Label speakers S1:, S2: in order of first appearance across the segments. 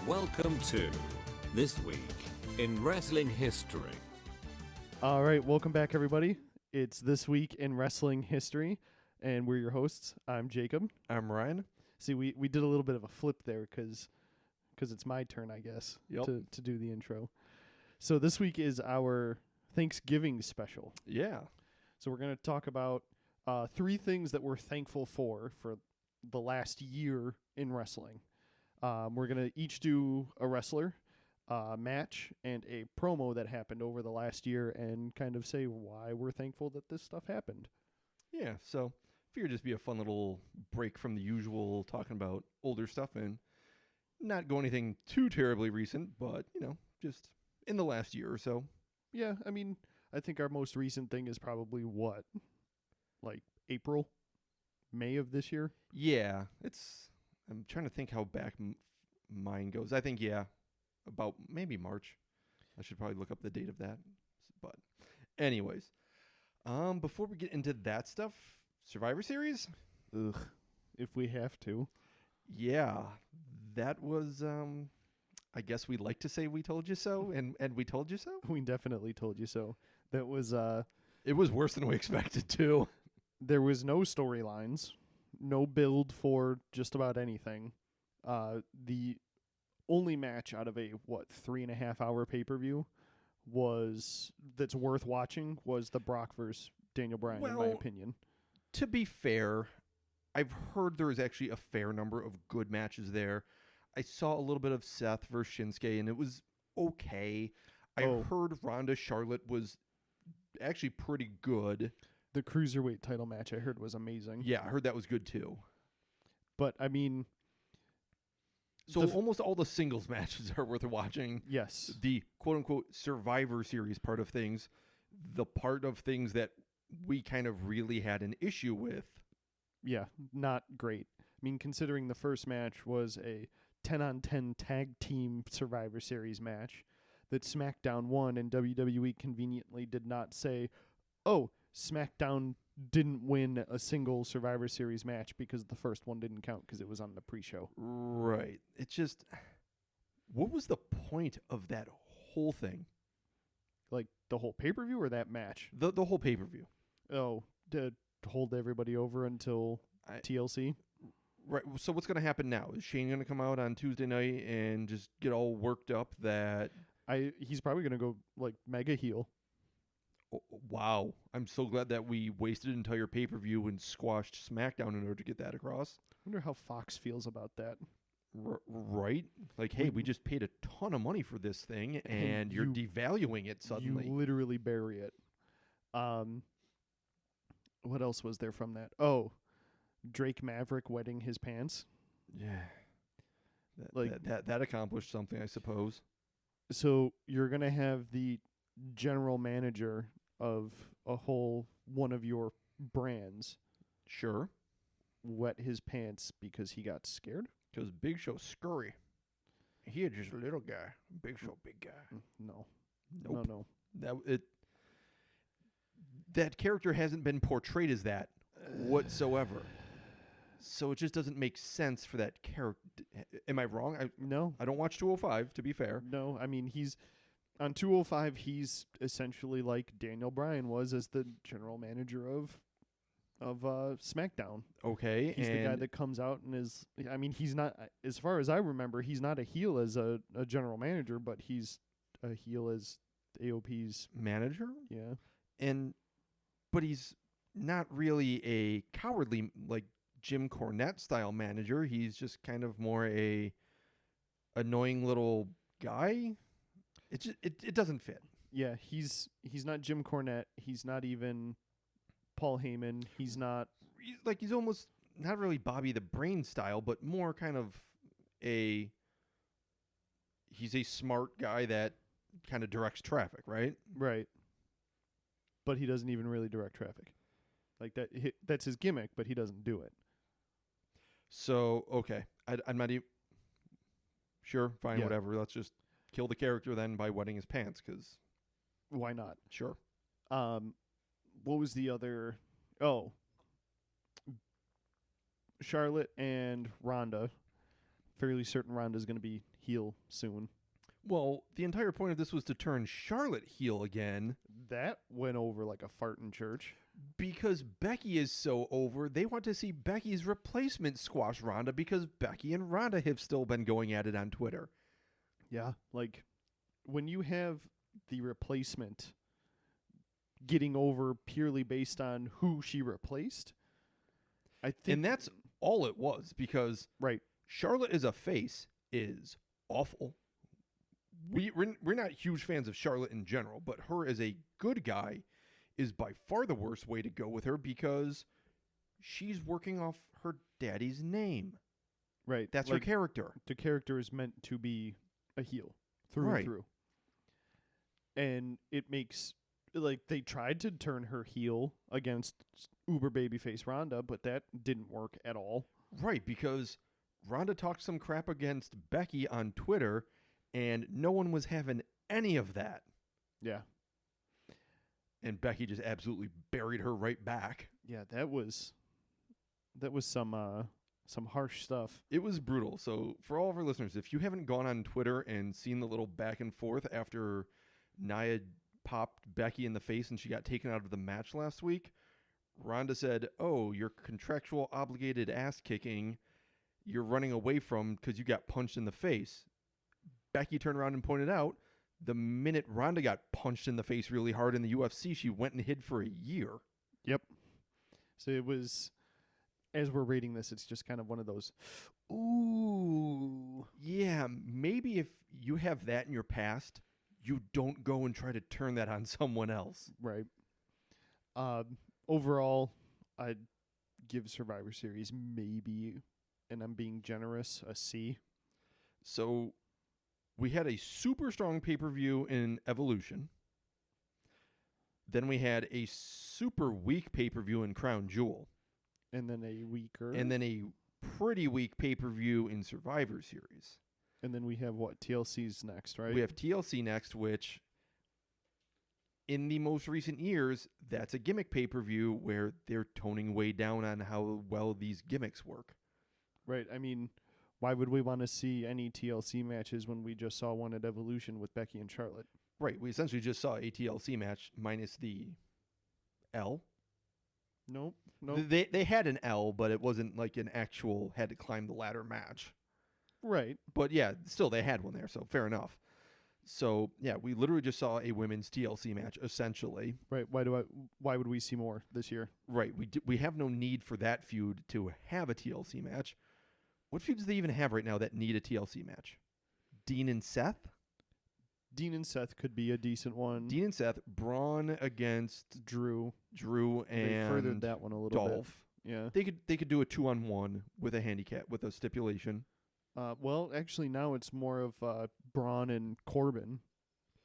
S1: Welcome to This Week in Wrestling History.
S2: All right, welcome back, everybody. It's This Week in Wrestling History, and we're your hosts. I'm Jacob.
S3: I'm Ryan.
S2: See, we did a little bit of a flip there because it's my turn, I guess, to do the intro. So this week is our Thanksgiving special.
S3: Yeah.
S2: So we're going to talk about three things that we're thankful for the last year in wrestling. We're going to each do a wrestler, match, and a promo that happened over the last year and kind of say why we're thankful that this stuff happened.
S3: Yeah, so figured just be a fun little break from the usual talking about older stuff and not go anything too terribly recent, but, just in the last year or so.
S2: Yeah, I mean, I think our most recent thing is probably what? Like April? May of this year?
S3: Yeah, I'm trying to think how back mine goes. I think, about maybe March. I should probably look up the date of that. But anyways, before we get into that stuff, Survivor Series?
S2: Ugh, if we have to.
S3: Yeah, that was, I guess we like to say we told you so, and we told you so?
S2: We definitely told you so. That was,
S3: It was worse than we expected, too.
S2: there was no storylines, no build for just about anything. The only match out of a 3.5 hour pay-per-view that's worth watching was the Brock versus Daniel Bryan, in my opinion.
S3: To be fair, I've heard there is actually a fair number of good matches there. I saw a little bit of Seth versus Shinsuke, and it was okay. I heard Ronda Charlotte was actually pretty good.
S2: The Cruiserweight title match I heard was amazing.
S3: Yeah, I heard that was good too.
S2: But, I mean...
S3: So almost all the singles matches are worth watching.
S2: Yes.
S3: The quote-unquote Survivor Series part of things, the part of things that we kind of really had an issue with.
S2: Yeah, not great. I mean, considering the first match was a 10-on-10 tag team Survivor Series match that SmackDown won, and WWE conveniently did not say, oh, SmackDown didn't win a single Survivor Series match because the first one didn't count because it was on the pre-show.
S3: Right. It's just, what was the point of that whole thing?
S2: Like the whole pay-per-view or that match?
S3: The whole pay-per-view.
S2: Oh, to hold everybody over until TLC?
S3: Right. So what's going to happen now? Is Shane going to come out on Tuesday night and just get all worked up that...
S2: He's probably going to go like mega heel.
S3: Oh, wow. I'm so glad that we wasted an entire pay-per-view and squashed SmackDown in order to get that across.
S2: I wonder how Fox feels about that.
S3: Right? Like, hey, we just paid a ton of money for this thing, and you're devaluing it suddenly.
S2: You literally bury it. What else was there from that? Oh, Drake Maverick wetting his pants.
S3: Yeah. That accomplished something, I suppose.
S2: So you're going to have the general manager of a whole one of your brands
S3: Sure.
S2: wet his pants because he got scared?
S3: Because Big Show's scurry. He is just a little guy. Big Show, big guy.
S2: No.
S3: Nope.
S2: No.
S3: That character hasn't been portrayed as that whatsoever. So it just doesn't make sense for that character. Am I wrong?
S2: No.
S3: I don't watch 205, to be fair.
S2: No, I mean, on 205, he's essentially like Daniel Bryan was as the general manager of SmackDown.
S3: Okay.
S2: He's the guy that comes out and is... I mean, he's not... As far as I remember, he's not a heel as a general manager, but he's a heel as AOP's...
S3: manager?
S2: Yeah.
S3: But he's not really a cowardly, like, Jim Cornette-style manager. He's just kind of more a annoying little guy. It doesn't fit.
S2: Yeah, he's not Jim Cornette. He's not even Paul Heyman. He's not...
S3: He's almost not really Bobby the Brain style, but more kind of he's a smart guy that kind of directs traffic, right?
S2: Right. But he doesn't even really direct traffic. Like that's his gimmick, but he doesn't do it.
S3: So, okay. I'm not even... Sure, fine,
S2: Yeah.
S3: whatever. Let's just kill the character then by wetting his pants, because...
S2: Why not?
S3: Sure.
S2: What was the other... Oh. Charlotte and Ronda fairly certain Ronda's going to be heel soon.
S3: Well, the entire point of this was to turn Charlotte heel again
S2: That went over like a fart in church.
S3: because Becky is so over. They want to see Becky's replacement squash Ronda because Becky and Ronda have still been going at it on Twitter.
S2: Yeah, like when you have the replacement getting over purely based on who she replaced, I think
S3: And that's all it was because
S2: right.
S3: Charlotte as a face is awful. We're not huge fans of Charlotte in general, but her as a good guy is by far the worst way to go with her because she's working off her daddy's name.
S2: Right.
S3: That's
S2: like,
S3: her character.
S2: the character is meant to be a heel through
S3: Right.
S2: and through. And it makes like they tried to turn her heel against uber babyface Ronda, but that didn't work at all.
S3: Right, because Ronda talked some crap against Becky on Twitter, and no one was having any of that.
S2: Yeah.
S3: And Becky just absolutely buried her right back.
S2: Yeah, that was some harsh stuff.
S3: It was brutal. So for all of our listeners, if you haven't gone on Twitter and seen the little back and forth after Nia popped Becky in the face and she got taken out of the match last week, Ronda said, "Oh, your contractual obligated ass kicking you're running away from because you got punched in the face." Becky turned around and pointed out the minute Ronda got punched in the face really hard in the UFC, she went and hid for a year.
S2: Yep. So it was, as we're rating this, it's just kind of one of those, ooh.
S3: Yeah, maybe if you have that in your past, you don't go and try to turn that on someone else.
S2: Right. Overall, I'd give Survivor Series maybe, and I'm being generous, a C.
S3: So we had a super strong pay-per-view in Evolution. Then we had a super weak pay-per-view in Crown Jewel.
S2: And then a weaker.
S3: And then a pretty weak pay-per-view in Survivor Series.
S2: And then we have what? TLC's next, right?
S3: We have TLC next, which in the most recent years, that's a gimmick pay-per-view where they're toning way down on how well these gimmicks work.
S2: Right. I mean, why would we want to see any TLC matches when we just saw one at Evolution with Becky and Charlotte?
S3: Right. We essentially just saw a TLC match minus the L.
S2: Nope.
S3: They had an L, but it wasn't like an actual had to climb the ladder match.
S2: Right.
S3: But yeah, still they had one there, so fair enough. So yeah, we literally just saw a women's TLC match essentially.
S2: Right. Why would we see more this year?
S3: Right. We have no need for that feud to have a TLC match. What feuds do they even have right now that need a TLC match? Dean and Seth?
S2: Dean and Seth could be a decent one.
S3: Dean and Seth, Braun against
S2: Drew.
S3: Drew
S2: They
S3: and
S2: furthered that one a little
S3: Dolph.
S2: bit. Yeah.
S3: They could do a 2-on-1 with a handicap with a stipulation.
S2: Well, actually, now it's more of Braun and Corbin,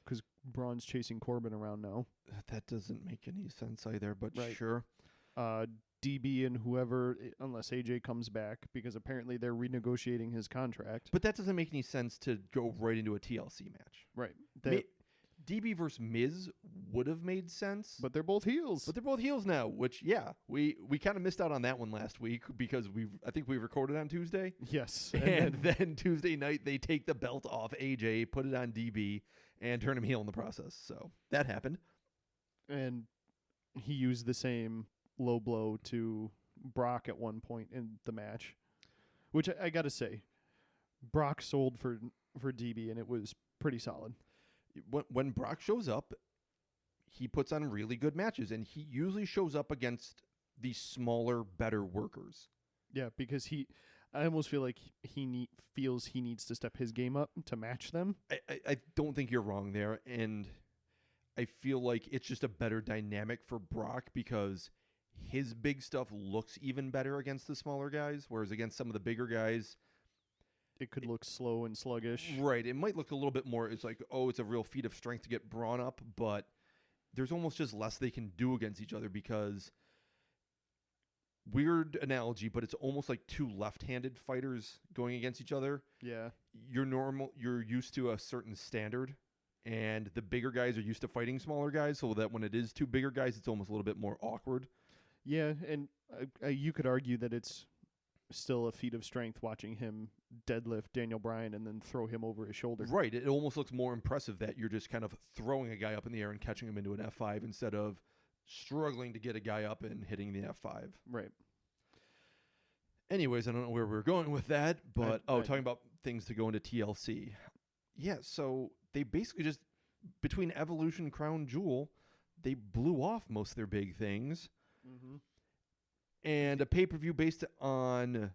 S2: because Braun's chasing Corbin around now.
S3: That doesn't make any sense either, but
S2: Right.
S3: sure.
S2: DB and whoever, unless AJ comes back, because apparently they're renegotiating his contract.
S3: But that doesn't make any sense to go right into a TLC match.
S2: Right.
S3: DB versus Miz would have made sense.
S2: But they're both heels.
S3: But they're both heels now, which, yeah, we kind of missed out on that one last week because I think we recorded on Tuesday.
S2: Yes.
S3: And then Tuesday night, they take the belt off AJ, put it on DB, and turn him heel in the process. So that happened.
S2: And he used the same low blow to Brock at one point in the match, which I got to say, Brock sold for DB, and it was pretty solid.
S3: When Brock shows up, he puts on really good matches, and he usually shows up against the smaller, better workers.
S2: Yeah, because I almost feel like he feels he needs to step his game up to match them.
S3: I don't think you're wrong there, and I feel like it's just a better dynamic for Brock because his big stuff looks even better against the smaller guys, whereas against some of the bigger guys,
S2: It could look slow and sluggish.
S3: right, it might look a little bit more, it's like, oh, it's a real feat of strength to get Braun up, but there's almost just less they can do against each other because, weird analogy, but it's almost like two left-handed fighters going against each other.
S2: Yeah.
S3: You're used to a certain standard, and the bigger guys are used to fighting smaller guys, so that when it is two bigger guys, it's almost a little bit more awkward.
S2: Yeah, and you could argue that it's still a feat of strength watching him deadlift Daniel Bryan and then throw him over his shoulder.
S3: Right. It almost looks more impressive that you're just kind of throwing a guy up in the air and catching him into an F5 instead of struggling to get a guy up and hitting the F5.
S2: Right.
S3: Anyways, I don't know where we're going with that, but
S2: I-
S3: talking about things to go into TLC. Yeah, so they basically just, between Evolution, Crown Jewel, they blew off most of their big things.
S2: Mm-hmm.
S3: And a pay-per-view based on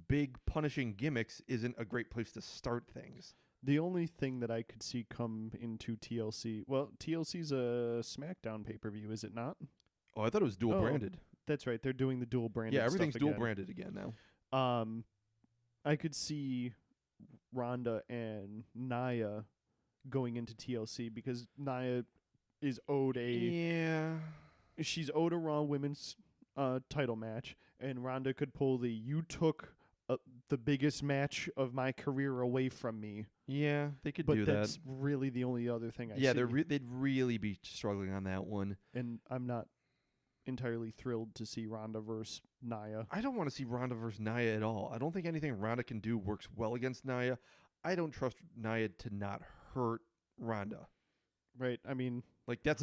S3: big punishing gimmicks isn't a great place to start things.
S2: The only thing that I could see come into TLC, well, TLC's a SmackDown pay-per-view, is it not?
S3: Oh, I thought it was dual branded.
S2: That's right. They're doing the dual branded.
S3: Yeah, everything's
S2: stuff
S3: dual
S2: again.
S3: branded again now.
S2: I could see Ronda and Nia going into TLC because Nia is owed she's owed a Raw Women's title match, and Ronda could pull the "you took the biggest match of my career away from me."
S3: Yeah, they could
S2: But
S3: do
S2: that's
S3: that.
S2: really the only other thing I
S3: Yeah,
S2: see.
S3: they'd really be struggling on that one.
S2: And I'm not entirely thrilled to see Ronda versus Nia.
S3: I don't want to see Ronda versus Nia at all. I don't think anything Ronda can do works well against Nia. I don't trust Nia to not hurt Ronda.
S2: Right? I mean,
S3: Like that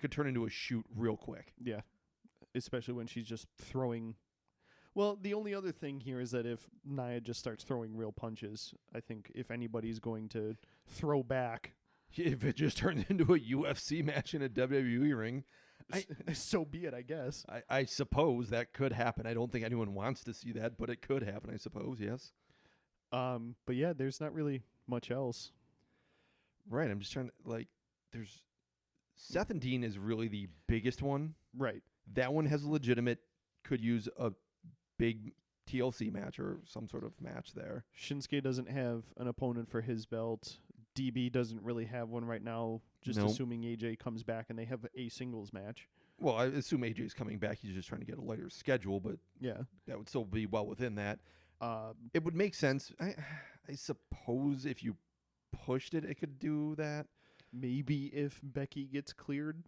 S3: could turn into a shoot real quick.
S2: yeah. Especially when she's just throwing. Well, the only other thing here is that if Nia just starts throwing real punches, I think if anybody's going to throw back,
S3: If it just turns into a UFC match in a WWE ring,
S2: so be it, I guess.
S3: I suppose that could happen. I don't think anyone wants to see that, but it could happen, I suppose, yes.
S2: But yeah, there's not really much else.
S3: Right, I'm just trying to, there's Seth and Dean is really the biggest one.
S2: Right.
S3: That one has a legitimate, could use a big TLC match or some sort of match there.
S2: Shinsuke doesn't have an opponent for his belt. DB doesn't really have one right now, just
S3: Nope.
S2: assuming AJ comes back and they have a singles match.
S3: Well, I assume AJ's coming back. He's just trying to get a lighter schedule, but
S2: Yeah.
S3: that would still be well within that. It would make sense. I suppose if you pushed it, it could do that.
S2: Maybe if Becky gets cleared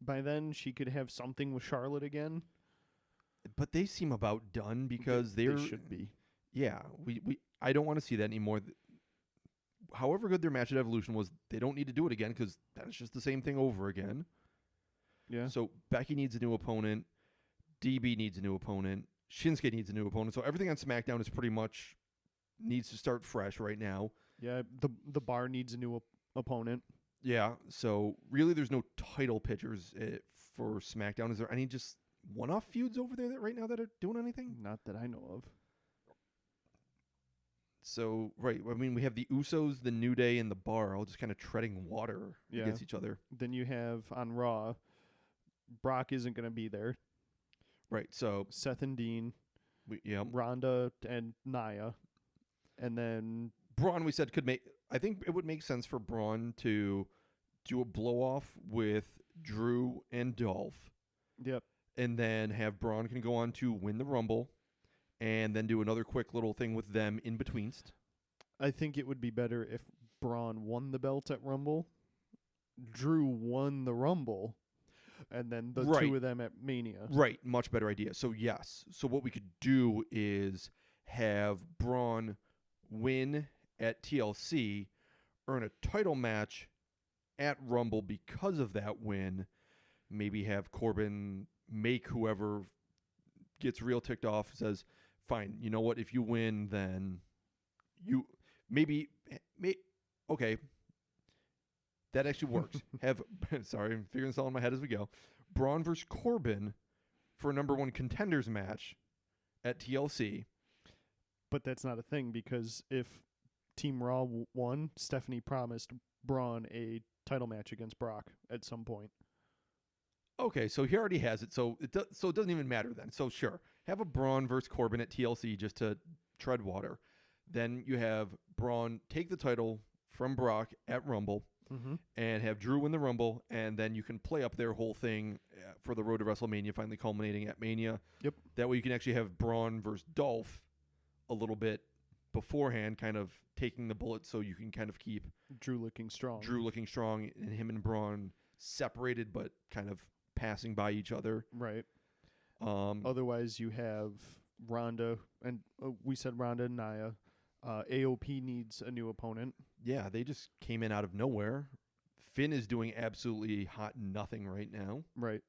S2: by then, she could have something with Charlotte again.
S3: But they seem about done because
S2: they
S3: they're
S2: should be.
S3: Yeah, I don't want to see that anymore. However good their match at Evolution was, they don't need to do it again because that's just the same thing over again.
S2: Yeah.
S3: So Becky needs a new opponent. DB needs a new opponent. Shinsuke needs a new opponent. So everything on SmackDown is pretty much needs to start fresh right now.
S2: Yeah, the bar needs a new opponent.
S3: Yeah. So really, there's no title pictures for SmackDown. Is there any just one-off feuds over there that right now that are doing anything?
S2: Not that I know of.
S3: So, right. I mean, we have the Usos, the New Day, and the Bar all just kind of treading water
S2: Yeah.
S3: against each other.
S2: Then you have on Raw, Brock isn't going to be there.
S3: Right. So,
S2: Seth and Dean,
S3: yeah.
S2: Ronda and Nia, and then
S3: Braun, we said, could make. I think it would make sense for Braun to do a blow-off with Drew and Dolph.
S2: yep,
S3: And then have Braun can go on to win the Rumble. And then do another quick little thing with them in betweenst.
S2: I think it would be better if Braun won the belt at Rumble, Drew won the Rumble, and then the
S3: Right.
S2: two of them at Mania.
S3: Right, much better idea. So yes, so what we could do is have Braun win at TLC, earn a title match at Rumble because of that win. Maybe have Corbin make whoever gets real ticked off says, "Fine, you know what? If you win, then you okay." That actually works. Have sorry, I'm figuring this all in my head as we go. Braun versus Corbin for a number one contenders match at TLC.
S2: But that's not a thing because if Team Raw won, Stephanie promised Braun a title match against Brock at some point.
S3: Okay, so he already has it, so it doesn't even matter then. So sure, have a Braun versus Corbin at TLC just to tread water. Then you have Braun take the title from Brock at Rumble
S2: Mm-hmm.
S3: and have Drew win the Rumble, and then you can play up their whole thing for the road to WrestleMania, finally culminating at Mania.
S2: Yep.
S3: That way you can actually have Braun versus Dolph a little bit beforehand, kind of taking the bullet, so you can kind of keep
S2: Drew looking strong.
S3: Drew looking strong and him and Braun separated but kind of passing by each other.
S2: Right.
S3: Um,
S2: Otherwise, you have Ronda, and we said Ronda and Nia. AOP needs a new opponent.
S3: Yeah, they just came in out of nowhere. Finn is doing absolutely hot nothing right now.
S2: Right.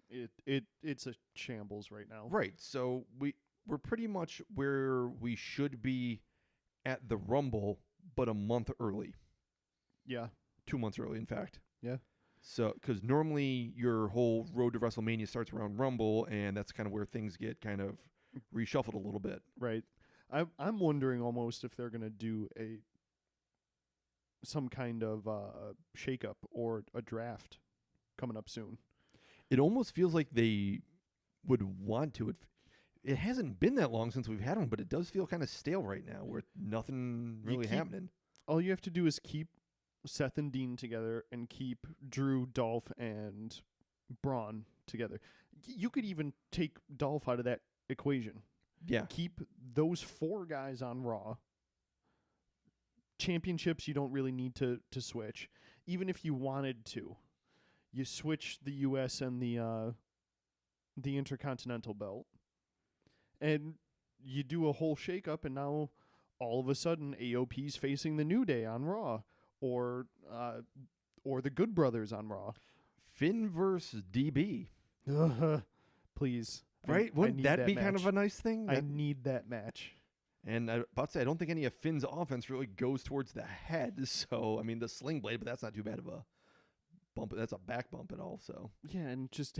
S2: It's a shambles right now.
S3: Right. So we're pretty much where we should be at the Rumble, but a month early.
S2: Yeah.
S3: 2 months early, in fact.
S2: Yeah.
S3: So, because normally your whole road to WrestleMania starts around Rumble, and that's kind of where things get kind of reshuffled a little bit.
S2: Right. I'm wondering almost if they're gonna do some kind of shakeup or a draft coming up soon.
S3: It almost feels like they would want to. It hasn't been that long since we've had one, but it does feel kind of stale right now, where nothing really happening.
S2: All you have to do is keep Seth and Dean together and keep Drew, Dolph, and Braun together. You could even take Dolph out of that equation.
S3: Yeah.
S2: Keep those 4 guys on Raw. Championships you don't really need to switch. Even if you wanted to, you switch the US and the Intercontinental belt. And you do a whole shakeup, and now all of a sudden AOP's facing the New Day on Raw, or the Good Brothers on Raw.
S3: Finn versus DB.
S2: Please.
S3: Right?
S2: I
S3: Wouldn't
S2: need
S3: that be
S2: match.
S3: kind of a nice thing?
S2: I need that match.
S3: And I about to say, I don't think any of Finn's offense really goes towards the head. So, I mean, the sling blade, but that's not too bad of a bump. That's a back bump at all. So,
S2: Yeah, and just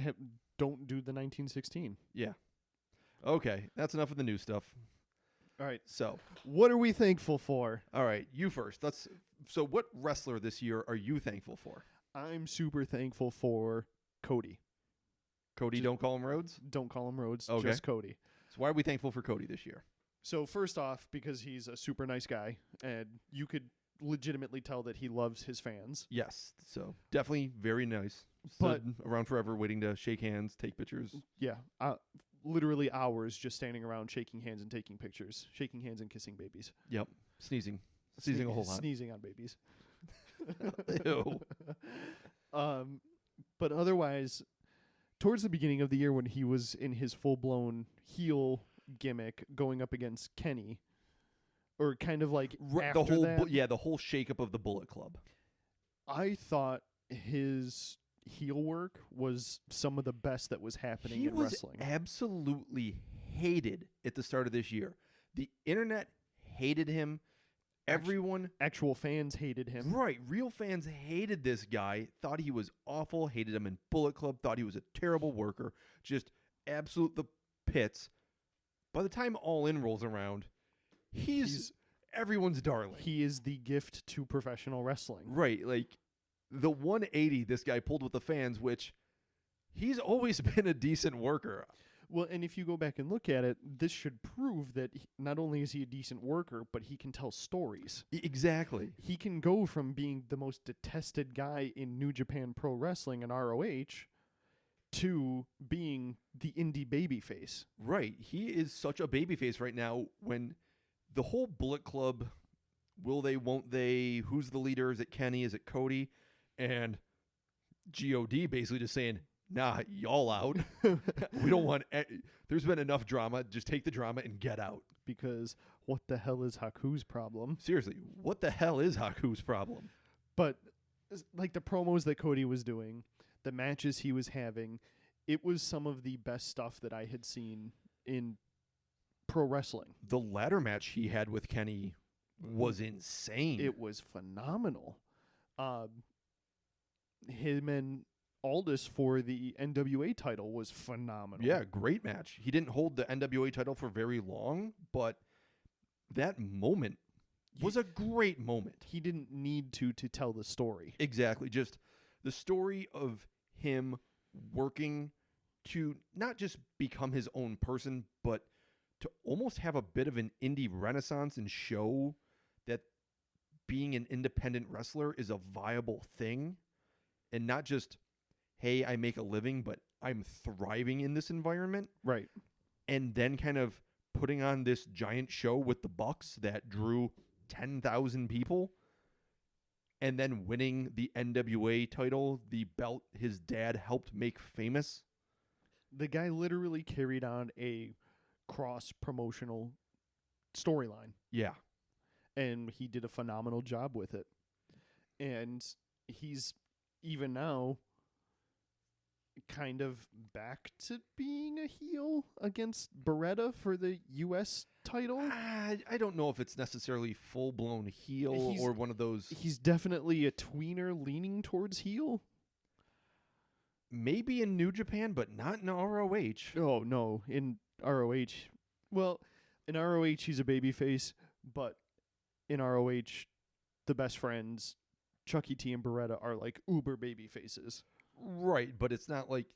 S2: don't do the 1916.
S3: yeah. Okay, that's enough of the new stuff.
S2: All right.
S3: So,
S2: What are we thankful for?
S3: all right, you first. So, what wrestler this year are you thankful for?
S2: I'm super thankful for Cody.
S3: Cody,
S2: Just-
S3: don't call him Rhodes.
S2: Don't call him Rhodes,
S3: Okay.
S2: just Cody.
S3: So, why are we thankful for Cody this year?
S2: So first off, because he's a super nice guy, and you could legitimately tell that he loves his fans.
S3: Yes. So, definitely very nice.
S2: But-
S3: Stood around forever waiting to shake hands, take pictures.
S2: Yeah, literally hours just standing around shaking hands and taking pictures, shaking hands and kissing babies.
S3: Yep. Sneezing a whole lot.
S2: Sneezing on babies.
S3: Ew.
S2: But otherwise, towards the beginning of the year when he was in his full-blown heel gimmick going up against Kenny, or kind of like after
S3: The whole
S2: that,
S3: the whole shakeup of the Bullet Club.
S2: I thought his heel work was some of the best that was happening
S3: He
S2: in
S3: was
S2: wrestling.
S3: absolutely hated at the start of this year. The internet hated him. Everyone,
S2: Actual fans hated him.
S3: right, real fans hated this guy, thought he was awful, hated him in Bullet Club, thought he was a terrible worker, just absolute the pits. By the time All In rolls around, he's everyone's darling.
S2: He is the gift to professional wrestling.
S3: Right, like the 180 this guy pulled with the fans, which he's always been a decent worker.
S2: Well, and if you go back and look at it, this should prove that not only is he a decent worker, but he can tell stories.
S3: Exactly.
S2: He can go from being the most detested guy in New Japan Pro Wrestling and ROH to being the indie babyface.
S3: Right. He is such a babyface right now when the whole Bullet Club, will they, won't they, who's the leader? Is it Kenny? Is it Cody? And GOD basically just saying, nah, y'all out. We don't want, there's been enough drama. Just take the drama and get out.
S2: Because what the hell is Haku's problem?
S3: Seriously, what the hell is Haku's problem?
S2: But like the promos that Cody was doing, the matches he was having, it was some of the best stuff that I had seen in pro wrestling.
S3: The ladder match he had with Kenny was insane.
S2: It was phenomenal. Him and Aldis for the NWA title was phenomenal.
S3: Yeah, great match. He didn't hold the NWA title for very long, but that moment was a great moment.
S2: He didn't need to tell the story.
S3: Exactly. Just the story of him working to not just become his own person, but to almost have a bit of an indie renaissance and show that being an independent wrestler is a viable thing and not just, hey, I make a living, but I'm thriving in this environment.
S2: Right.
S3: And then kind of putting on this giant show with the Bucks that drew 10,000 people and then winning the NWA title, the belt his dad helped make famous.
S2: The guy literally carried on a cross promotional storyline,
S3: Yeah.
S2: and he did a phenomenal job with it. And he's even now kind of back to being a heel against Beretta for the U.S. title.
S3: I don't know if it's necessarily full-blown heel
S2: He's-
S3: or one of those.
S2: He's definitely a tweener leaning towards heel.
S3: Maybe in New Japan, but not in ROH.
S2: Oh, no. In ROH. Well, in ROH, he's a babyface, but in ROH, the best friends, Chucky T and Beretta, are like uber baby faces.
S3: Right, but it's not like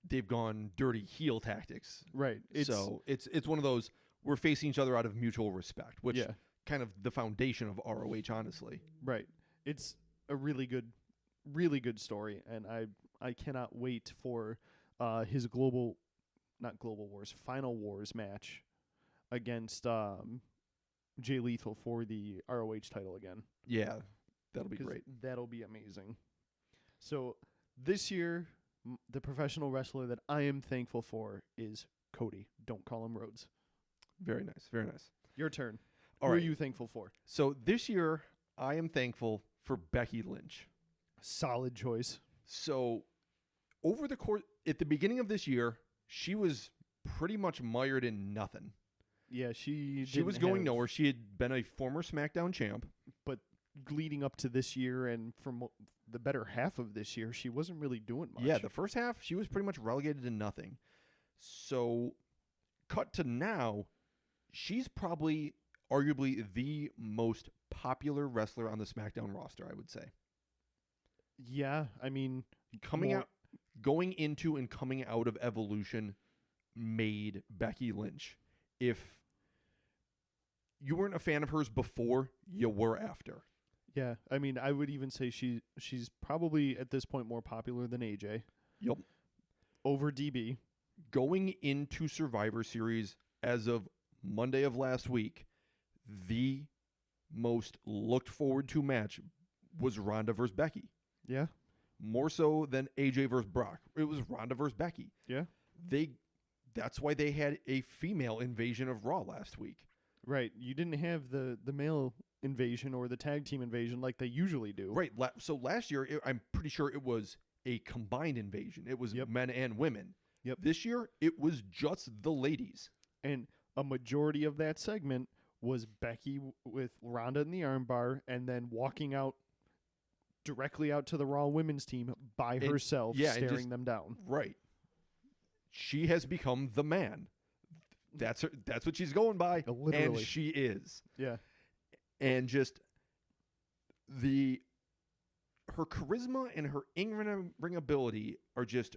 S3: they've gone dirty heel tactics.
S2: Right.
S3: So it's one of those, we're facing each other out of mutual respect, which
S2: yeah,
S3: kind of the foundation of ROH, honestly.
S2: right. It's a really good story, and I cannot wait for his Final Wars match against Jay Lethal for the ROH title again.
S3: Yeah, that'll be
S2: 'Cause
S3: great.
S2: That'll be amazing. So this year, the professional wrestler that I am thankful for is Cody. Don't call him Rhodes.
S3: Very nice, very nice.
S2: Your turn.
S3: All
S2: Who
S3: right.
S2: are you thankful for?
S3: So this year, I am thankful for Becky Lynch.
S2: Solid choice.
S3: So over the course, at the beginning of this year, she was pretty much mired in nothing.
S2: Yeah, she
S3: Was going nowhere. She had been a former SmackDown champ.
S2: But leading up to this year and from the better half of this year, she wasn't really doing much.
S3: Yeah, the first half, she was pretty much relegated to nothing. So, cut to now, she's probably arguably the most popular wrestler on the SmackDown roster, I would say.
S2: Yeah, I mean,
S3: Going into and coming out of Evolution made Becky Lynch. If you weren't a fan of hers before, you were after.
S2: yeah, I mean, I would even say she's probably at this point more popular than AJ
S3: Yep.
S2: over DB.
S3: Going into Survivor Series as of Monday of last week, the most looked forward to match was Ronda versus Becky.
S2: Yeah,
S3: More so than AJ versus Brock. It was Ronda versus Becky.
S2: yeah,
S3: That's why they had a female invasion of Raw last week.
S2: right. You didn't have the male invasion or the tag team invasion like they usually do.
S3: Right. So last year, I'm pretty sure it was a combined invasion. It was
S2: Yep.
S3: men and women.
S2: Yep.
S3: This year, it was just the ladies.
S2: And a majority of that segment was Becky with Ronda in the armbar and then walking out directly out to the Raw women's team by
S3: And-
S2: herself,
S3: yeah, and
S2: staring
S3: just-
S2: them down.
S3: Right. She has become the man. That's what she's going by.
S2: Literally.
S3: And she is.
S2: Yeah.
S3: And just her charisma and her in-ring ability are just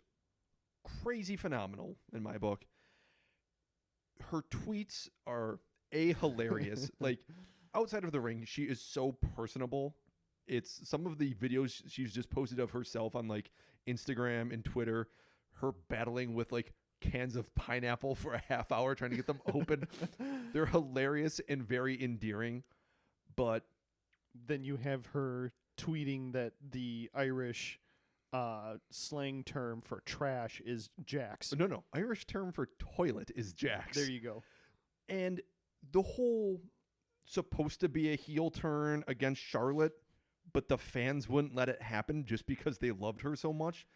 S3: crazy phenomenal in my book. Her tweets are hilarious. Like outside of the ring, she is so personable. It's some of the videos she's just posted of herself on like Instagram and Twitter, her battling with like cans of pineapple for a half hour trying to get them open. They're hilarious and very endearing. But
S2: Then you have her tweeting that the Irish slang term for trash is jacks.
S3: no, Irish term for toilet is jacks.
S2: There you go.
S3: And the whole supposed to be a heel turn against Charlotte, but the fans wouldn't let it happen just because they loved her so much.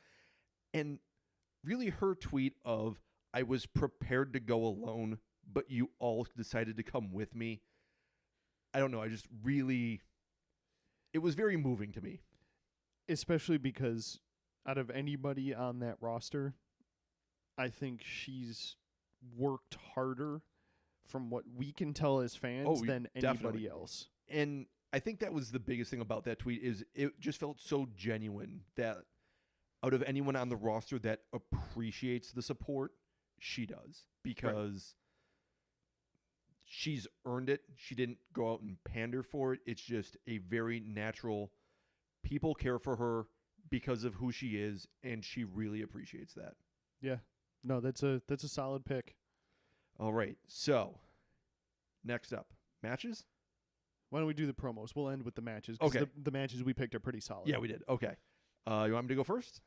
S3: And really her tweet of, I was prepared to go alone, but you all decided to come with me. I don't know. It was very moving to me.
S2: Especially because out of anybody on that roster, I think she's worked harder from what we can tell as fans than anybody
S3: definitely.
S2: else.
S3: And I think that was the biggest thing about that tweet is it just felt so genuine that out of anyone on the roster that appreciates the support, she does. Because she's earned it. She didn't go out and pander for it. It's just a very natural, people care for her because of who she is, and she really appreciates that.
S2: Yeah. No, that's a solid pick.
S3: All right. So, next up, matches?
S2: Why don't we do the promos? We'll end with the matches. 'Cause
S3: Okay.
S2: The matches we picked are pretty solid.
S3: Yeah, we did. Okay. You want me to go first?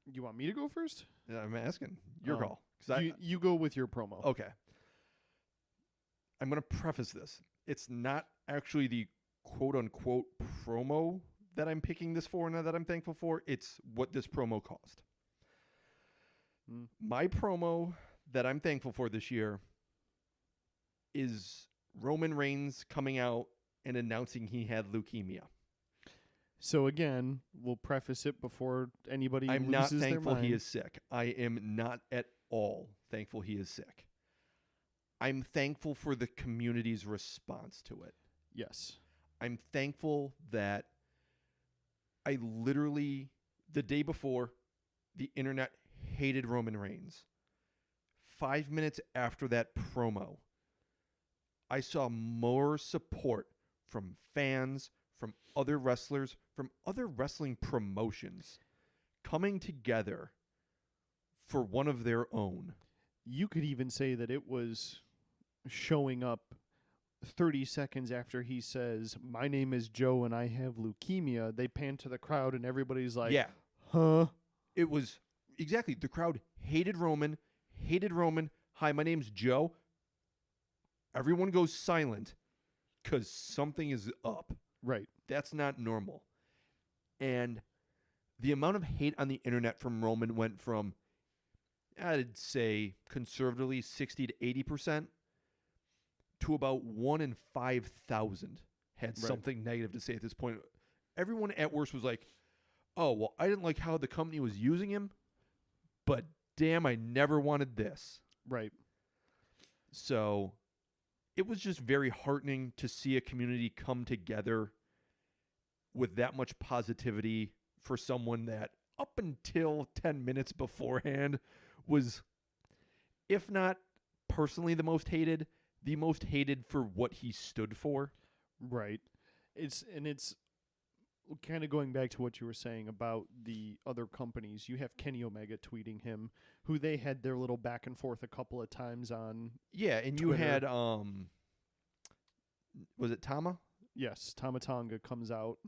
S2: You want me to go first?
S3: I'm asking. Your
S2: Oh.
S3: call. 'Cause
S2: You go with your promo.
S3: Okay. I'm going to preface this. It's not actually the quote unquote promo that I'm picking this for and that I'm thankful for. It's what this promo cost. My promo that I'm thankful for this year is Roman Reigns coming out and announcing he had leukemia.
S2: So again, we'll preface it before anybody
S3: I'm
S2: loses
S3: not
S2: their
S3: thankful
S2: mind.
S3: he is sick. I am not at all thankful he is sick. I'm thankful for the community's response to it.
S2: Yes.
S3: I'm thankful that I literally, the day before, the internet hated Roman Reigns. 5 minutes after that promo, I saw more support from fans, from other wrestlers, from other wrestling promotions coming together for one of their own.
S2: You could even say that it was showing up 30 seconds after he says, "My name is Joe and I have leukemia." They pan to the crowd and everybody's like,
S3: Yeah,
S2: huh?
S3: it was exactly. The crowd hated Roman. Hi, my name's Joe. Everyone goes silent because something is up.
S2: Right.
S3: That's not normal. And the amount of hate on the internet from Roman went from, I'd say, conservatively 60 to 80% to about 1 in 5,000 had
S2: Right.
S3: something negative to say at this point. Everyone at worst was like, oh, well, I didn't like how the company was using him, but damn, I never wanted this.
S2: Right.
S3: So it was just very heartening to see a community come together with that much positivity for someone that up until 10 minutes beforehand was, if not personally the most hated for what he stood for.
S2: Right. It's kind of going back to what you were saying about the other companies. You have Kenny Omega tweeting him, who they had their little back and forth a couple of times on.
S3: Yeah, and
S2: Twitter.
S3: you had was it Tama?
S2: Yes, Tama Tonga comes out.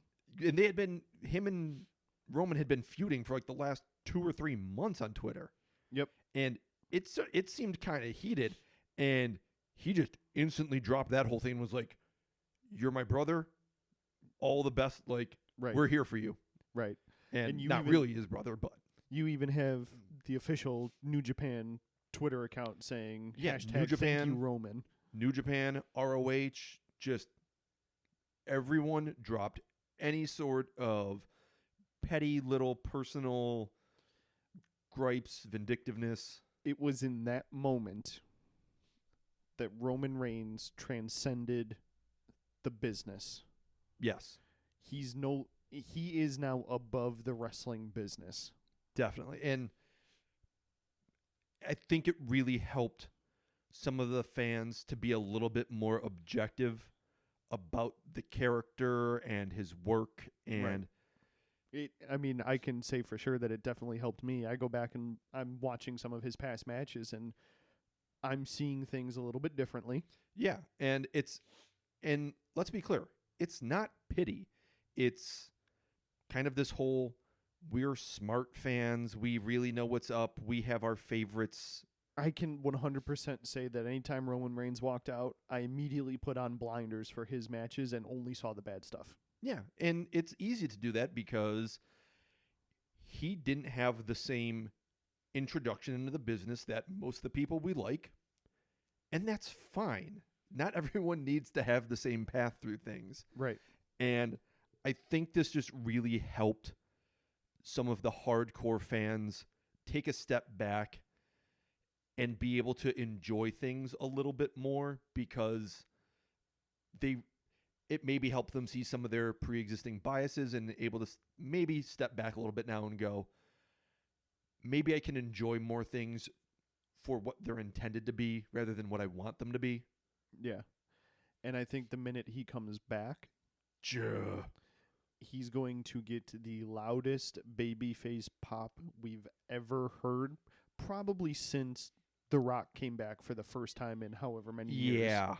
S3: And they had been, him and Roman had been feuding for like the last 2 or 3 months on Twitter.
S2: Yep.
S3: And it seemed kind of heated, and he just instantly dropped that whole thing and was like, "You're my brother. All the best. Like,
S2: Right.
S3: we're here for you."
S2: Right.
S3: And
S2: you
S3: not
S2: even-
S3: really his brother, but
S2: You even have the official New Japan Twitter account saying
S3: Yeah,
S2: hashtag
S3: New Japan.
S2: thank you Roman.
S3: New Japan, ROH, just everyone dropped any sort of petty little personal gripes, vindictiveness.
S2: It was in that moment that Roman Reigns transcended the business.
S3: Yes,
S2: He is now above the wrestling business.
S3: definitely. And I think it really helped some of the fans to be a little bit more objective about the character and his work. And
S2: I can say for sure that it definitely helped me. I go back and I'm watching some of his past matches and I'm seeing things a little bit differently.
S3: yeah, and let's be clear, it's not pity. It's kind of this whole, we're smart fans, we really know what's up, we have our favorites.
S2: I can 100% say that anytime Roman Reigns walked out, I immediately put on blinders for his matches and only saw the bad stuff.
S3: Yeah, and it's easy to do that because he didn't have the same introduction into the business that most of the people we like, and that's fine. Not everyone needs to have the same path through things.
S2: Right.
S3: And I think this just really helped some of the hardcore fans take a step back and be able to enjoy things a little bit more, because it maybe helped them see some of their pre-existing biases and able to maybe step back a little bit now and go, maybe I can enjoy more things for what they're intended to be rather than what I want them to be.
S2: Yeah. And I think the minute he comes back,
S3: Yeah.
S2: he's going to get the loudest babyface pop we've ever heard, probably since The Rock came back for the first time in however many years.
S3: Yeah.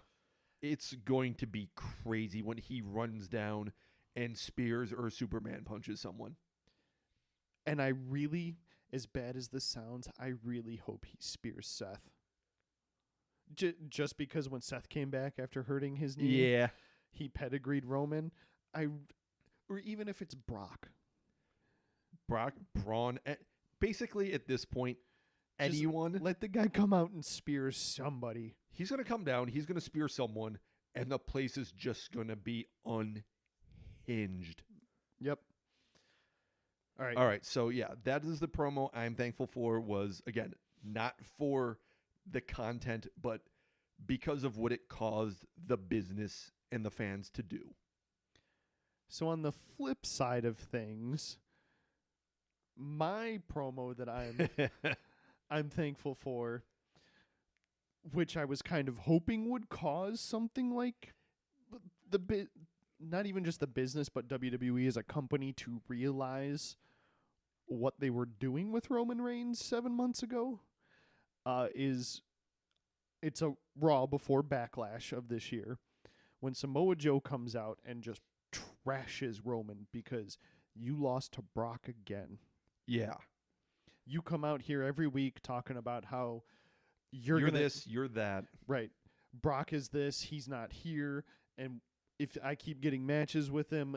S3: It's going to be crazy when he runs down and spears or Superman punches someone.
S2: And I really, as bad as this sounds, I really hope he spears Seth. just because when Seth came back after hurting his knee,
S3: Yeah.
S2: he pedigreed Roman. Or even if it's Brock.
S3: Brock, Braun, basically at this point,
S2: Just
S3: anyone,
S2: let the guy come out and spear somebody.
S3: he's going to come down, he's going to spear someone, and the place is just going to be unhinged.
S2: Yep. All right.
S3: All right, so yeah, that is the promo I'm thankful for. Was, again, not for the content, but because of what it caused the business and the fans to do.
S2: So on the flip side of things, my promo that I'm thankful for, which I was kind of hoping would cause something like not even just the business, but WWE as a company to realize what they were doing with Roman Reigns 7 months ago, it's a Raw before Backlash of this year when Samoa Joe comes out and just trashes Roman because you lost to Brock again.
S3: Yeah.
S2: You come out here every week talking about how you're
S3: this, you're that.
S2: Right. Brock is this, he's not here, and if I keep getting matches with him,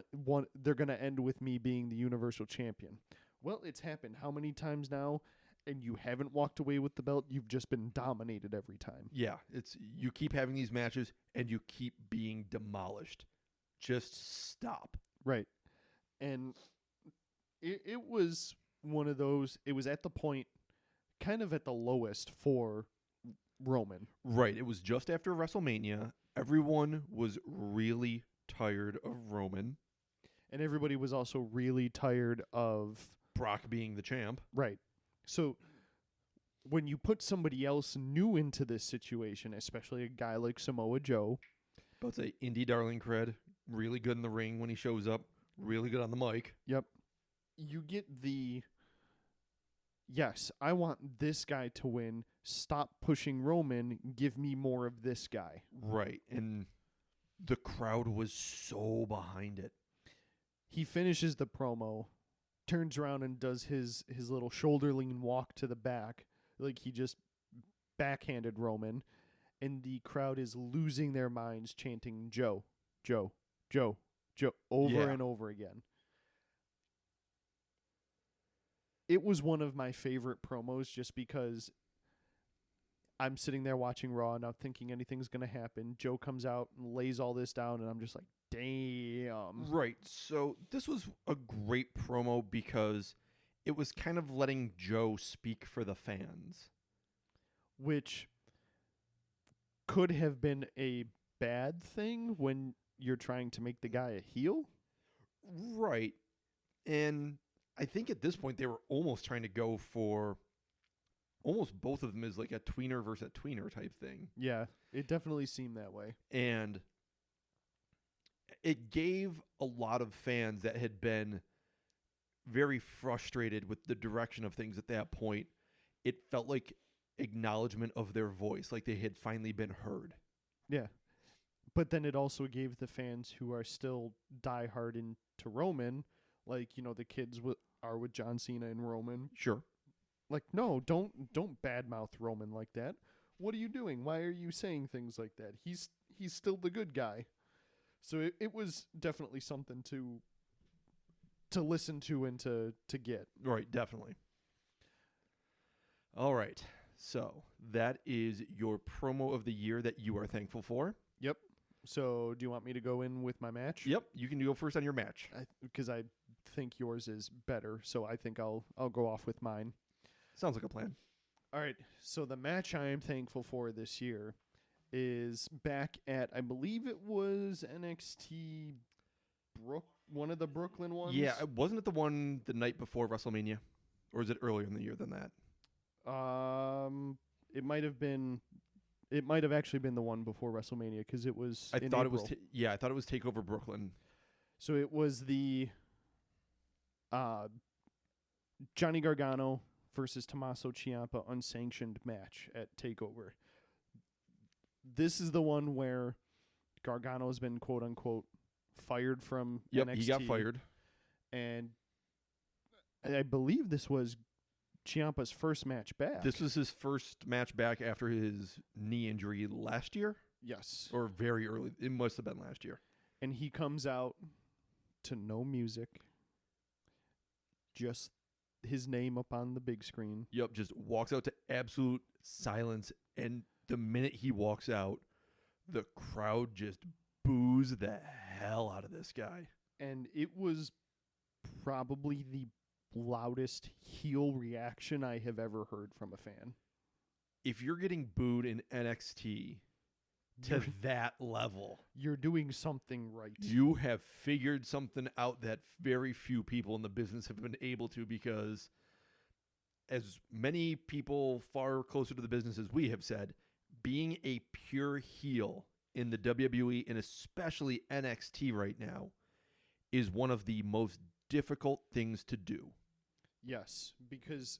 S2: they're going to end with me being the Universal Champion. Well, it's happened how many times now, and you haven't walked away with the belt, you've just been dominated every time.
S3: Yeah, it's you keep having these matches and you keep being demolished. Just stop.
S2: Right. And it was one of those, it was at the point, kind of at the lowest for Roman.
S3: Right, it was just after WrestleMania. Everyone was really tired of Roman.
S2: And everybody was also really tired of
S3: Brock being the champ.
S2: Right. So when you put somebody else new into this situation, especially a guy like Samoa Joe,
S3: But say indie darling cred, really good in the ring when he shows up, really good on the mic.
S2: yep, you get yes, I want this guy to win. Stop pushing Roman. Give me more of this guy.
S3: Right, and the crowd was so behind it.
S2: He finishes the promo, turns around and does his little shoulder lean walk to the back, like he just backhanded Roman, and the crowd is losing their minds chanting Joe, Joe, Joe, Joe over
S3: Yeah.
S2: and over again. It was one of my favorite promos just because I'm sitting there watching Raw, not thinking anything's going to happen. Joe comes out and lays all this down, and I'm just like, damn.
S3: Right, so this was a great promo because it was kind of letting Joe speak for the fans.
S2: Which could have been a bad thing when you're trying to make the guy a heel.
S3: Right, and I think at this point they were almost trying to go for almost both of them as like a tweener versus a tweener type thing.
S2: Yeah, it definitely seemed that way.
S3: And it gave a lot of fans that had been very frustrated with the direction of things at that point, it felt like acknowledgement of their voice, like they had finally been heard.
S2: Yeah. But then it also gave the fans who are still diehard into Roman, like, you know, the kids are with John Cena and Roman.
S3: Sure.
S2: Like, no, don't badmouth Roman like that. What are you doing? Why are you saying things like that? He's still the good guy. So it was definitely something to listen to and to get.
S3: Right, definitely. All right. So that is your promo of the year that you are thankful for.
S2: Yep. So do you want me to go in with my match?
S3: Yep, you can go first on your match.
S2: Because I think yours is better, so I think I'll go off with mine.
S3: Sounds like a plan.
S2: All right. So the match I am thankful for this year is back at, I believe it was NXT one of the Brooklyn ones.
S3: Yeah, wasn't it the one the night before WrestleMania? Or is it earlier in the year than that?
S2: It might have been. It might have actually been the one before WrestleMania because it was.
S3: I
S2: in
S3: thought it was.
S2: April.
S3: I thought it was Takeover Brooklyn.
S2: So it was the Johnny Gargano versus Tommaso Ciampa unsanctioned match at Takeover. This is the one where Gargano's been quote unquote fired from
S3: Yep,
S2: NXT.
S3: he got fired.
S2: And I believe this was Ciampa's first match back.
S3: This was his first match back after his knee injury last year,
S2: yes.
S3: or very early. It must have been last year.
S2: And he comes out to no music, just his name up on the big screen.
S3: Yep, just walks out to absolute silence. And the minute he walks out, the crowd just boos the hell out of this guy.
S2: And it was probably the loudest heel reaction I have ever heard from a fan.
S3: If you're getting booed in NXT to
S2: You're-
S3: that level,
S2: You're doing something right.
S3: you have figured something out that very few people in the business have been able to, because as many people far closer to the business as we have said, being a pure heel in the WWE and especially NXT right now is one of the most difficult things to do.
S2: Yes, because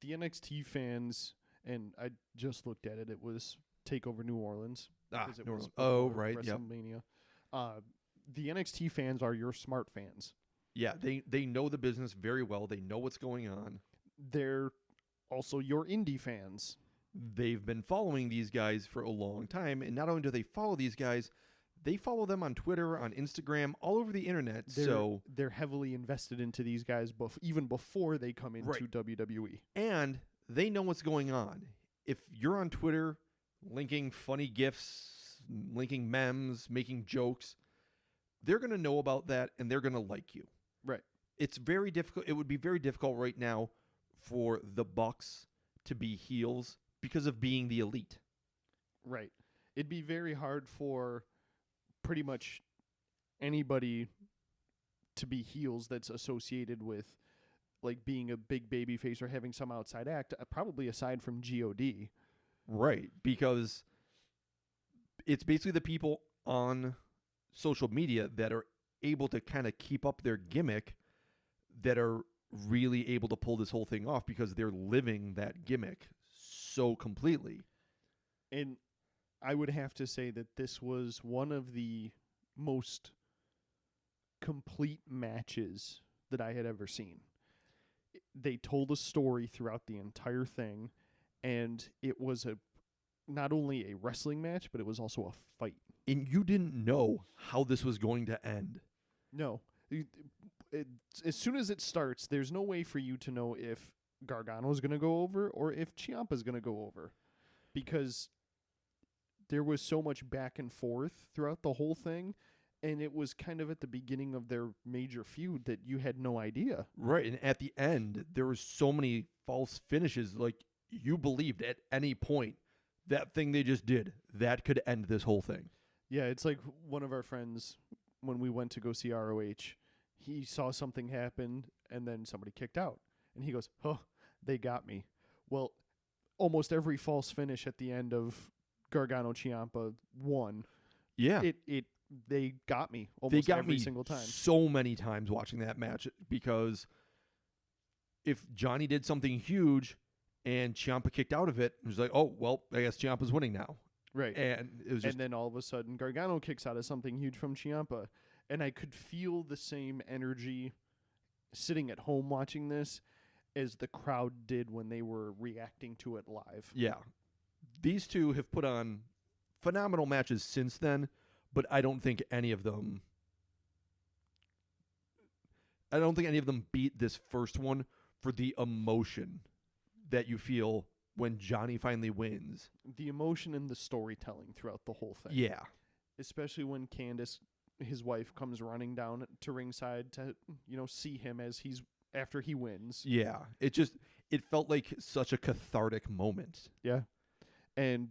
S2: the NXT fans, and I just looked at it, it was TakeOver New Orleans. because it
S3: New
S2: was
S3: Orleans. Oh,
S2: before
S3: right. Yep.
S2: WrestleMania. The NXT fans are your smart fans.
S3: Yeah, they know the business very well. They know what's going on.
S2: They're also your indie fans.
S3: They've been following these guys for a long time, and not only do they follow these guys, they follow them on Twitter, on Instagram, all over the internet.
S2: They're heavily invested into these guys even before they come into
S3: Right.
S2: WWE.
S3: And they know what's going on. If you're on Twitter linking funny GIFs, linking memes, making jokes, they're going to know about that and they're going to like you.
S2: Right.
S3: It's very difficult. It would be very difficult right now for the Bucks to be heels because of being the elite.
S2: Right. It'd be very hard for pretty much anybody to be heels that's associated with like being a big baby face or having some outside act, probably aside from GOD.
S3: Right. Because it's basically the people on social media that are able to kind of keep up their gimmick that are really able to pull this whole thing off because they're living that gimmick so completely.
S2: And I would have to say that this was one of the most complete matches that I had ever seen. They told a story throughout the entire thing, and it was not only a wrestling match, but it was also a fight.
S3: And you didn't know how this was going to end.
S2: No. As soon as it starts, there's no way for you to know if Gargano's going to go over or if Ciampa's going to go over, because there was so much back and forth throughout the whole thing, and it was kind of at the beginning of their major feud that you had no idea.
S3: Right. And at the end, there was so many false finishes. Like, you believed at any point that thing they just did, that could end this whole thing.
S2: Yeah, it's like one of our friends, when we went to go see ROH, he saw something happen, and then somebody kicked out. And he goes, "Oh, they got me." Well, almost every false finish at the end of Gargano Ciampa won.
S3: Yeah.
S2: They got me
S3: They
S2: almost
S3: got
S2: every
S3: me
S2: single time.
S3: so many times watching that match, because if Johnny did something huge and Ciampa kicked out of it, it was like, oh, well, I guess Ciampa's winning now.
S2: Right.
S3: And it was just,
S2: And then all of a sudden, Gargano kicks out of something huge from Ciampa. And I could feel the same energy sitting at home watching this as the crowd did when they were reacting to it live.
S3: yeah. These two have put on phenomenal matches since then, but I don't think any of them beat this first one for the emotion that you feel when Johnny finally wins.
S2: The emotion and the storytelling throughout the whole thing.
S3: Yeah.
S2: Especially when Candice, his wife, comes running down to ringside to, see him after he wins.
S3: Yeah. It felt like such a cathartic moment.
S2: Yeah. And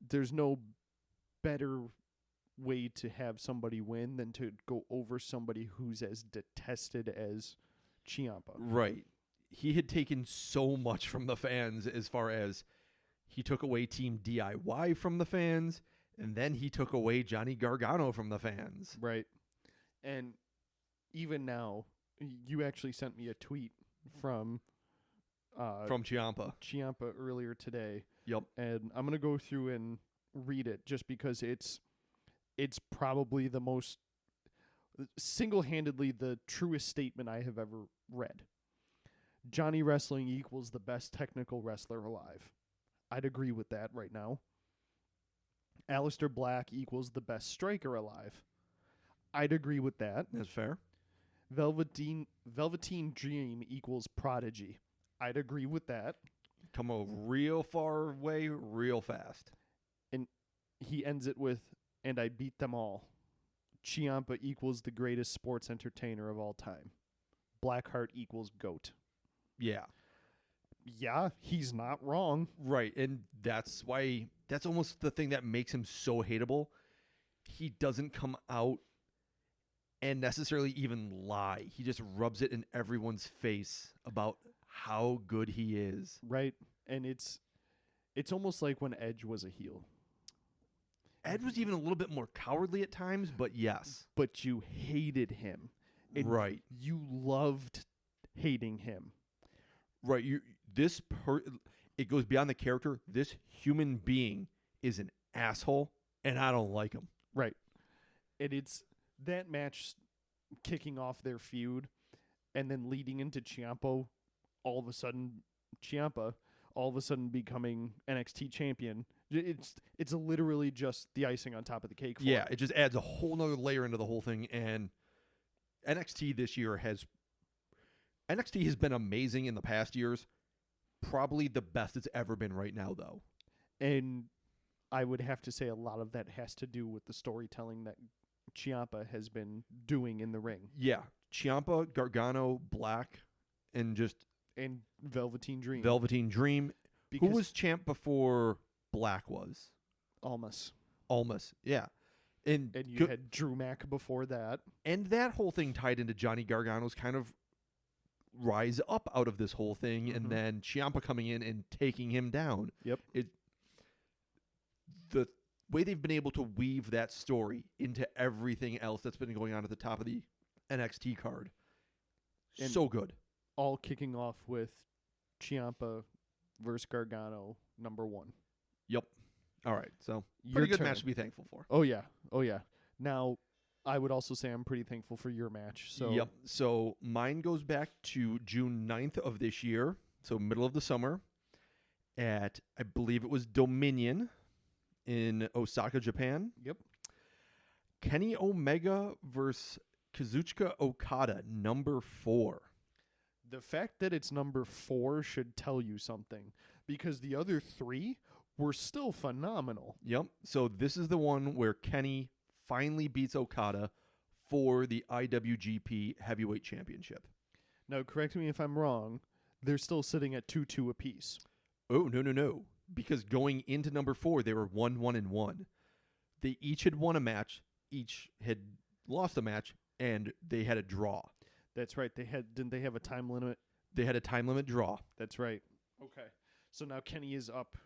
S2: there's no better way to have somebody win than to go over somebody who's as detested as Ciampa.
S3: Right. He had taken so much from the fans, as far as he took away Team DIY from the fans, and then he took away Johnny Gargano from the fans.
S2: Right. And even now, you actually sent me a tweet from
S3: Ciampa.
S2: Ciampa earlier today.
S3: Yep.
S2: And I'm going to go through and read it just because it's probably the most single-handedly the truest statement I have ever read. Johnny Wrestling equals the best technical wrestler alive. I'd agree with that right now. Aleister Black equals the best striker alive. I'd agree with that.
S3: That's fair.
S2: Velveteen Dream equals Prodigy. I'd agree with that.
S3: Come a real far way, real fast.
S2: And he ends it with, and I beat them all. Ciampa equals the greatest sports entertainer of all time. Blackheart equals GOAT.
S3: Yeah.
S2: Yeah, he's not wrong.
S3: Right. And that's why, that's almost the thing that makes him so hateable. He doesn't come out and necessarily even lie. He just rubs it in everyone's face about how good he is.
S2: Right. And it's almost like when Edge was a heel.
S3: Ed was even a little bit more cowardly at times, but yes.
S2: But you hated him. And
S3: Right.
S2: You loved hating him.
S3: Right. It goes beyond the character. This human being is an asshole, and I don't like him.
S2: Right. And it's that match kicking off their feud and then leading into Ciampa all of a sudden becoming NXT champion. It's literally just the icing on top of the cake.
S3: Yeah, it just adds a whole nother layer into the whole thing. And NXT this year has been amazing in the past years. Probably the best it's ever been right now, though.
S2: And I would have to say a lot of that has to do with the storytelling that Ciampa has been doing in the ring.
S3: Yeah, Ciampa, Gargano, Black, and
S2: Velveteen Dream.
S3: Velveteen Dream. Who was champ before Black was?
S2: Almas.
S3: Yeah. And
S2: you had Drew Mack before that.
S3: And that whole thing tied into Johnny Gargano's kind of rise up out of this whole thing, and then Ciampa coming in and taking him down.
S2: Yep.
S3: The way they've been able to weave that story into everything else that's been going on at the top of the NXT card.
S2: And
S3: so good.
S2: All kicking off with Ciampa versus Gargano, number 1.
S3: Yep. All right. So,
S2: Your
S3: pretty good
S2: turn.
S3: match to be thankful for.
S2: Oh, yeah. Now, I would also say I'm pretty thankful for your match. So
S3: Yep. So, mine goes back to June 9th of this year, so middle of the summer, at, I believe it was Dominion in Osaka, Japan.
S2: Yep.
S3: Kenny Omega versus Kazuchika Okada, number 4.
S2: The fact that it's number 4 should tell you something, because the other 3 were still phenomenal.
S3: Yep. So this is the one where Kenny finally beats Okada for the IWGP Heavyweight Championship.
S2: Now, correct me if I'm wrong, they're still sitting at 2-2 apiece.
S3: Oh, no. Because going into number 4, they were 1-1-1. They each had won a match, each had lost a match, and they had a draw.
S2: That's right. Didn't they have a time limit?
S3: They had a time limit draw.
S2: That's right. Okay. So now Kenny is up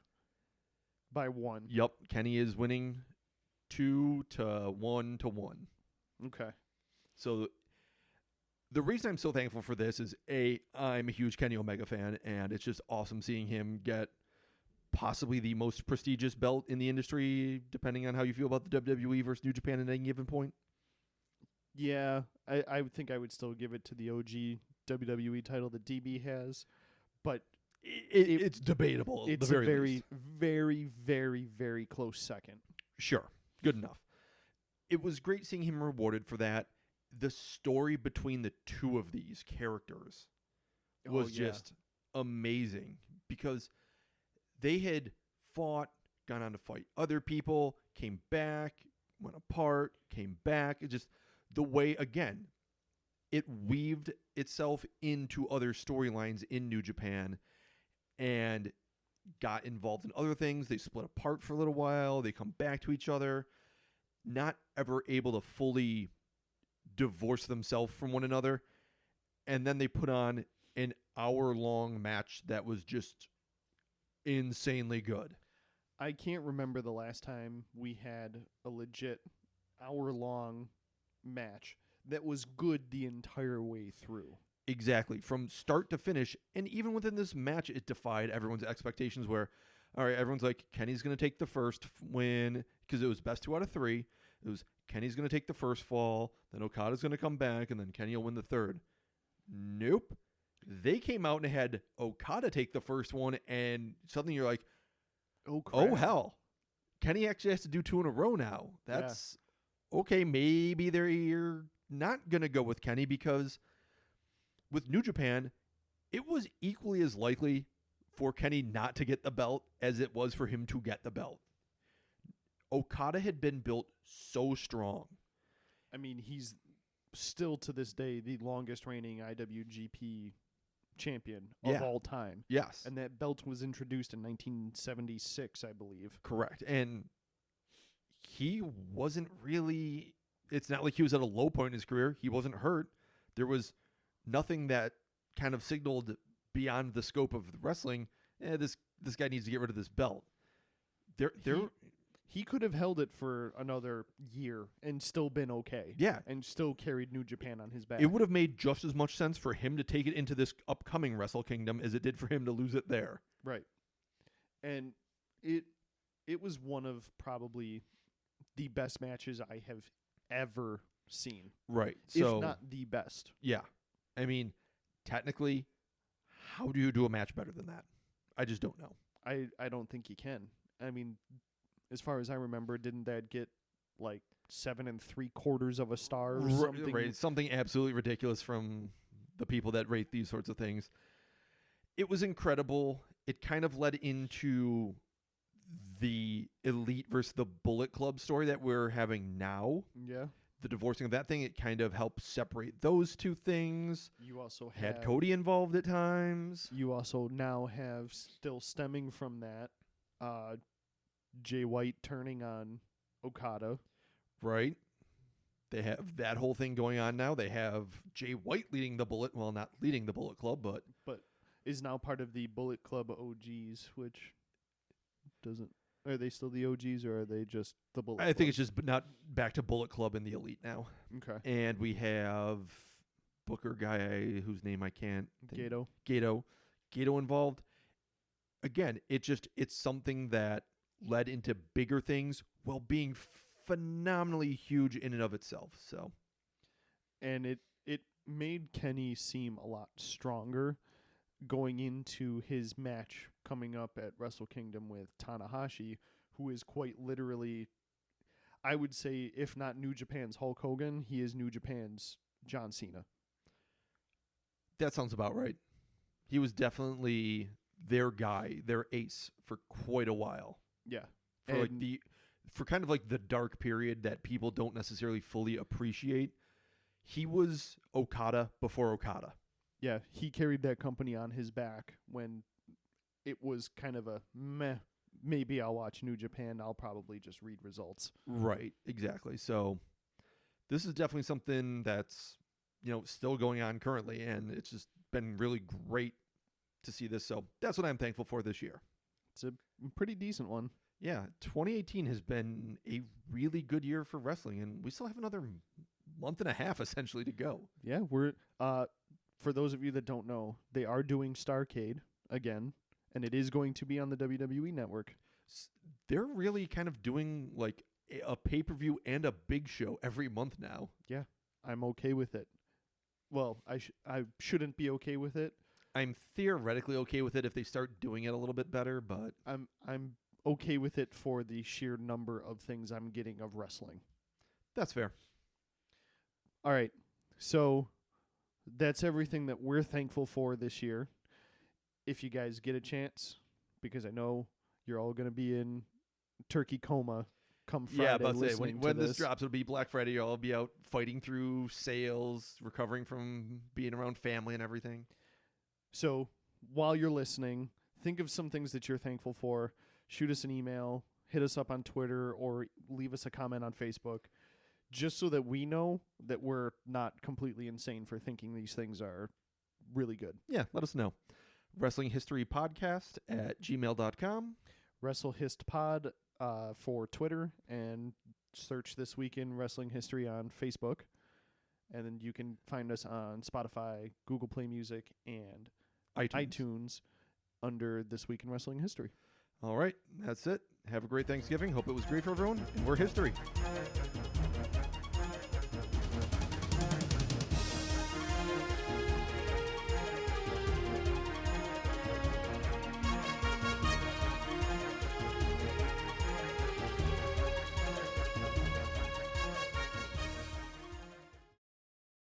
S2: by 1.
S3: Yep. Kenny is winning 2-1-1.
S2: Okay.
S3: So the reason I'm so thankful for this is, A, I'm a huge Kenny Omega fan, and it's just awesome seeing him get possibly the most prestigious belt in the industry, depending on how you feel about the WWE versus New Japan at any given point.
S2: Yeah, I would think I would still give it to the OG WWE title that DB has, but
S3: It's debatable. At
S2: it's
S3: the
S2: a
S3: very
S2: very,
S3: least.
S2: very, very, very close second.
S3: Sure. Good enough. It was great seeing him rewarded for that. The story between the two of these characters was just amazing, because they had fought, gone on to fight other people, came back, went apart, came back. It just, the way, again, it weaved itself into other storylines in New Japan and got involved in other things. They split apart for a little while. They come back to each other, not ever able to fully divorce themselves from one another. And then they put on an hour-long match that was just insanely good.
S2: I can't remember the last time we had a legit hour-long match that was good the entire way through.
S3: Exactly. From start to finish. And even within this match, it defied everyone's expectations where, all right, everyone's like, Kenny's going to take the first win, because it was best 2 out of 3. It was Kenny's going to take the first fall, then Okada's going to come back, and then Kenny will win the third. Nope. They came out and had Okada take the first one, and suddenly you're like,
S2: Oh, crap.
S3: oh, hell. Kenny actually has to do 2 in a row now. That's okay. Maybe they're not going to go with Kenny because with New Japan, it was equally as likely for Kenny not to get the belt as it was for him to get the belt. Okada had been built so strong.
S2: I mean, he's still to this day the longest reigning IWGP champion of all time.
S3: Yes.
S2: And that belt was introduced in 1976, I believe.
S3: Correct. And he wasn't really, it's not like he was at a low point in his career. He wasn't hurt. There was nothing that kind of signaled beyond the scope of wrestling, this guy needs to get rid of this belt.
S2: He could have held it for another year and still been okay.
S3: Yeah.
S2: And still carried New Japan on his back.
S3: It would have made just as much sense for him to take it into this upcoming Wrestle Kingdom as it did for him to lose it there.
S2: Right. And it was one of probably the best matches I have ever seen.
S3: Right. So,
S2: if not the best.
S3: Yeah. I mean, technically, how do you do a match better than that? I just don't know.
S2: I don't think you can. I mean, as far as I remember, didn't that get like 7 3/4 of a star or something?
S3: Right. Something absolutely ridiculous from the people that rate these sorts of things. It was incredible. It kind of led into the Elite versus the Bullet Club story that we're having now.
S2: Yeah.
S3: The divorcing of that thing, it kind of helped separate those two things.
S2: You also
S3: Had Cody involved at times.
S2: You also now have, still stemming from that, Jay White turning on Okada.
S3: Right. They have that whole thing going on now. They have Jay White leading the Bullet, well, not leading the Bullet Club, but
S2: is now part of the Bullet Club OGs, which doesn't. Are they still the OGs or are they just the Bullet Club?
S3: I think it's just not back to Bullet Club in the Elite now.
S2: Okay.
S3: And we have Booker guy whose name I can't think. Gato involved. Again, it's something that led into bigger things while being phenomenally huge in and of itself. So,
S2: and it made Kenny seem a lot stronger going into his match coming up at Wrestle Kingdom with Tanahashi, who is quite literally, I would say, if not New Japan's Hulk Hogan, he is New Japan's John Cena.
S3: That sounds about right. He was definitely their guy, their ace for quite a while.
S2: Yeah.
S3: For kind of like the dark period that people don't necessarily fully appreciate. He was Okada before Okada.
S2: Yeah, he carried that company on his back when it was kind of a meh. Maybe I'll watch New Japan. I'll probably just read results.
S3: Right, exactly. So this is definitely something that's, still going on currently, and it's just been really great to see this. So that's what I'm thankful for this year.
S2: It's a pretty decent one.
S3: Yeah, 2018 has been a really good year for wrestling, and we still have another month and a half essentially to go.
S2: Yeah, we're for those of you that don't know, they are doing Starrcade again, and it is going to be on the WWE Network.
S3: They're really kind of doing like a pay-per-view and a big show every month now.
S2: Yeah, I'm okay with it. Well, I shouldn't be okay with it.
S3: I'm theoretically okay with it if they start doing it a little bit better, but
S2: I'm okay with it for the sheer number of things I'm getting of wrestling.
S3: That's fair.
S2: All right, so that's everything that we're thankful for this year. If you guys get a chance, because I know you're all going to be in turkey coma come Friday.
S3: Yeah, but when
S2: this
S3: this drops, it'll be Black Friday. You'll all be out fighting through sales, recovering from being around family and everything.
S2: So while you're listening, think of some things that you're thankful for. Shoot us an email, hit us up on Twitter, or leave us a comment on Facebook, just so that we know that we're not completely insane for thinking these things are really good.
S3: Yeah, let us know. Wrestling History Podcast at gmail.com.
S2: WrestleHistPod for Twitter, and search This Week in Wrestling History on Facebook. And then you can find us on Spotify, Google Play Music, and iTunes under This Week in Wrestling History.
S3: All right, that's it. Have a great Thanksgiving. Hope it was great for everyone, and we're history.